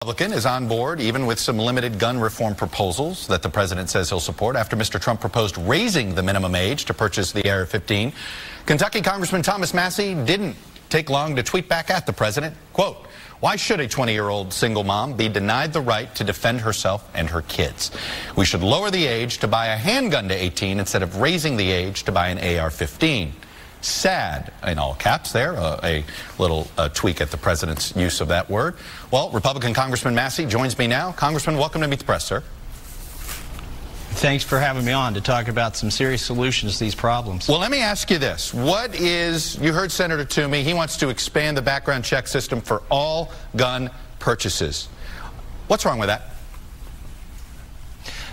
Republican is on board, even with some limited gun reform proposals that the president says he'll support after Mr. Trump proposed raising the minimum age to purchase the AR-15. Kentucky Congressman Thomas Massie didn't take long to tweet back at the president, quote, "Why should a 20-year-old single mom be denied the right to defend herself and her kids? We should lower the age to buy a handgun to 18 instead of raising the age to buy an AR-15. Sad, in all caps there, a little tweak at the president's use of that word. Well, Republican Congressman Massie joins me now. Congressman, welcome to Meet the Press, sir. Thanks for having me on to talk about some serious solutions to these problems. Well, let me ask you this. You heard Senator Toomey, he wants to expand the background check system for all gun purchases. What's wrong with that?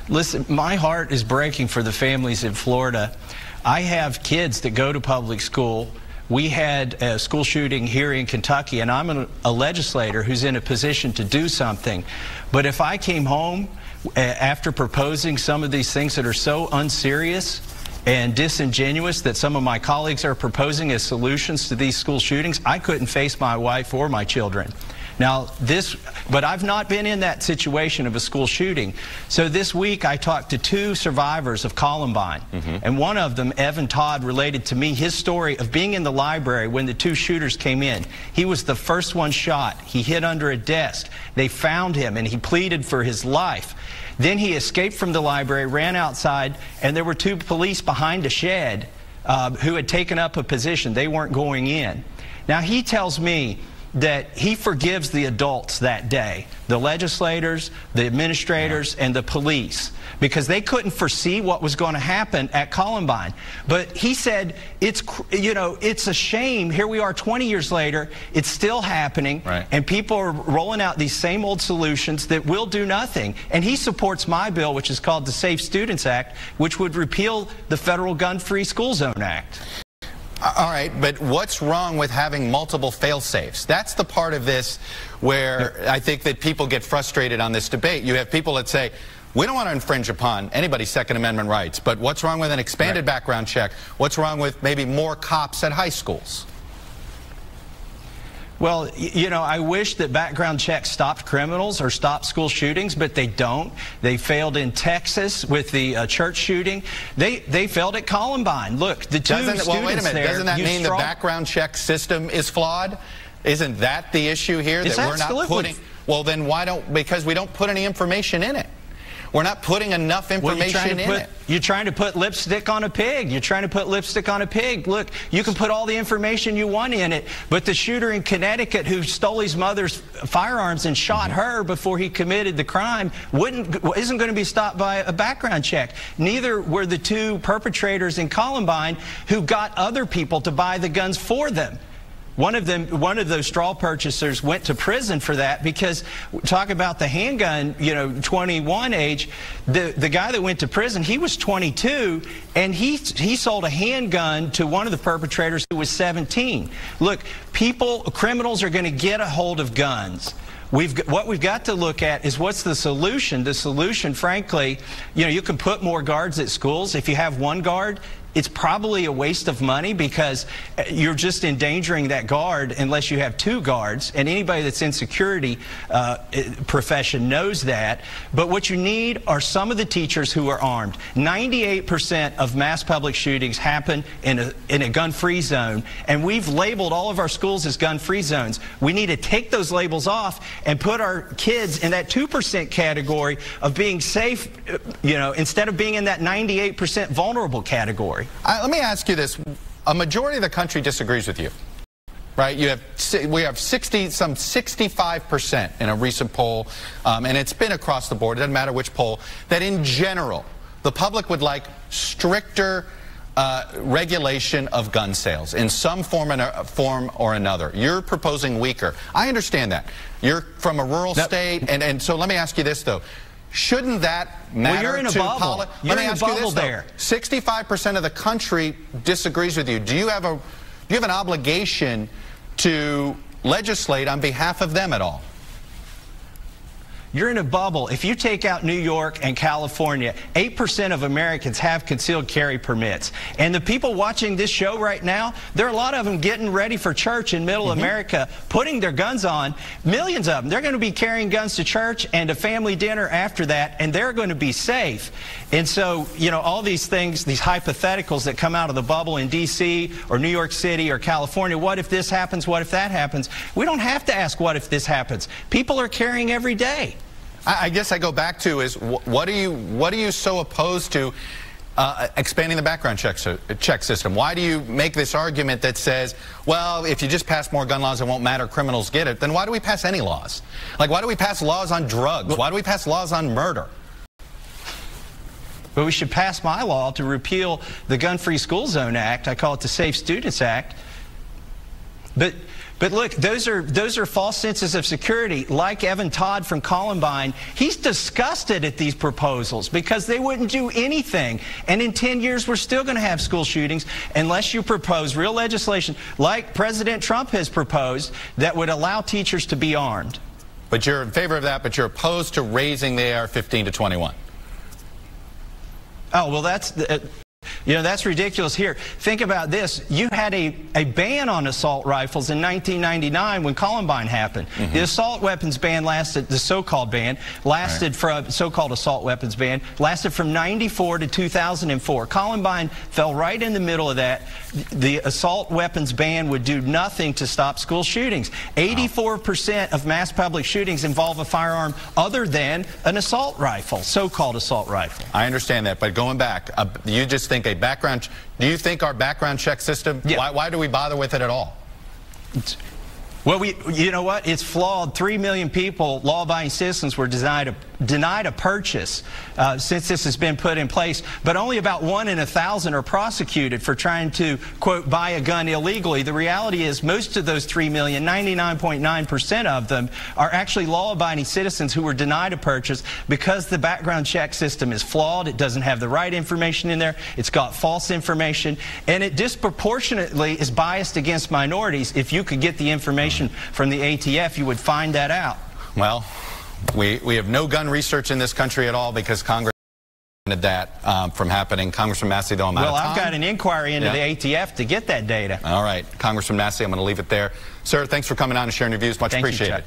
Listen, my heart is breaking for the families in Florida. I have kids that go to public school. We had a school shooting here in Kentucky, and I'm a legislator who's in a position to do something. But if I came home after proposing some of these things that are so unserious and disingenuous that some of my colleagues are proposing as solutions to these school shootings, I couldn't face my wife or my children. Now, but I've not been in that situation of a school shooting. So this week I talked to two survivors of Columbine. And one of them, Evan Todd, related to me his story of being in the library when the two shooters came in. He was the first one shot. He hid under a desk. They found him and he pleaded for his life. Then he escaped from the library, ran outside, and there were two police behind a shed who had taken up a position. They weren't going in. Now he tells me that he forgives the adults that day, the legislators, the administrators, and the police, because they couldn't foresee what was going to happen at Columbine. But he said, it's a shame. Here we are 20 years later, it's still happening, and people are rolling out these same old solutions that will do nothing. And he supports my bill, which is called the Safe Students Act, which would repeal the Federal Gun-Free School Zone Act. All right, but what's wrong with having multiple fail-safes? That's the part of this where I think that people get frustrated on this debate. You have people that say, we don't want to infringe upon anybody's Second Amendment rights, but what's wrong with an expanded background check? What's wrong with maybe more cops at high schools? Well, I wish that background checks stopped criminals or stopped school shootings, but they don't. They failed in Texas with the church shooting. They failed at Columbine. Look, the two students well, wait a minute. Doesn't that mean the background check system is flawed? Isn't that the issue here? That we're not putting... Well, then why don't... Because we don't put any information in it. We're not putting enough information in it. You're trying to put lipstick on a pig. You're trying to put lipstick on a pig. Look, you can put all the information you want in it, but the shooter in Connecticut who stole his mother's firearms and shot her before he committed the crime isn't going to be stopped by a background check. Neither were the two perpetrators in Columbine who got other people to buy the guns for them. One of those straw purchasers went to prison for that because, talk about the handgun, 21 age, the guy that went to prison, he was 22, and he sold a handgun to one of the perpetrators who was 17. Look, criminals are going to get a hold of guns. What we've got to look at is what's the solution. The solution, frankly, you can put more guards at schools. If you have one guard, it's probably a waste of money because you're just endangering that guard unless you have two guards, and anybody that's in security profession knows that. But what you need are some of the teachers who are armed. 98% of mass public shootings happen in a gun-free zone, and we've labeled all of our schools as gun-free zones. We need to take those labels off and put our kids in that 2% category of being safe, instead of being in that 98% vulnerable category. Let me ask you this. A majority of the country disagrees with you, right? We have some 65% in a recent poll, and it's been across the board, it doesn't matter which poll, that in general, the public would like stricter regulation of gun sales in some form or another. You're proposing weaker. I understand that. You're from a rural state, and so let me ask you this, though. Shouldn't that matter? Well, you're in a bubble. You're in a bubble there. 65% of the country disagrees with you. Do you have an obligation to legislate on behalf of them at all? You're in a bubble. If you take out New York and California, 8% of Americans have concealed carry permits. And the people watching this show right now, there are a lot of them getting ready for church in middle America, putting their guns on. Millions of them. They're going to be carrying guns to church and a family dinner after that, and they're going to be safe. And so, you know, all these things, these hypotheticals that come out of the bubble in D.C. or New York City or California, what if this happens, what if that happens? We don't have to ask what if this happens. People are carrying every day. I guess I go back to is what are you so opposed to expanding the background check system? Why do you make this argument that says, well, if you just pass more gun laws, it won't matter, criminals get it? Then why do we pass any laws? Like, why do we pass laws on drugs? Why do we pass laws on murder? But we should pass my law to repeal the Gun-Free School Zone Act. I call it the Safe Students Act. But look, those are false senses of security. Like Evan Todd from Columbine, he's disgusted at these proposals because they wouldn't do anything. And in 10 years, we're still going to have school shootings unless you propose real legislation like President Trump has proposed that would allow teachers to be armed. But you're in favor of that, but you're opposed to raising the AR-15 to 21. Oh, well, that's... You know, that's ridiculous here. Think about this. You had a ban on assault rifles in 1999 when Columbine happened. The assault weapons ban lasted, the so-called ban, lasted from, so-called assault weapons ban, lasted from 94 to 2004. Columbine fell right in the middle of that. The assault weapons ban would do nothing to stop school shootings. 84% of mass public shootings involve a firearm other than an assault rifle, so-called assault rifle. I understand that, but going back, you just think do you think our background check system, why do we bother with it at all? Well, you know what? It's flawed. 3 million people, law-abiding citizens, were denied a purchase since this has been put in place. But only about 1 in 1,000 are prosecuted for trying to, quote, buy a gun illegally. The reality is most of those 3 million, 99.9% of them, are actually law-abiding citizens who were denied a purchase because the background check system is flawed. It doesn't have the right information in there. It's got false information. And it disproportionately is biased against minorities. If you could get the information from the ATF, you would find that out. Well, we have no gun research in this country at all because Congress prevented that from happening. Congressman Massie, though, I'm out of time. Well, I've got an inquiry into the ATF to get that data. All right. Congressman Massie, I'm going to leave it there. Sir, thanks for coming on and sharing your views. Much appreciated.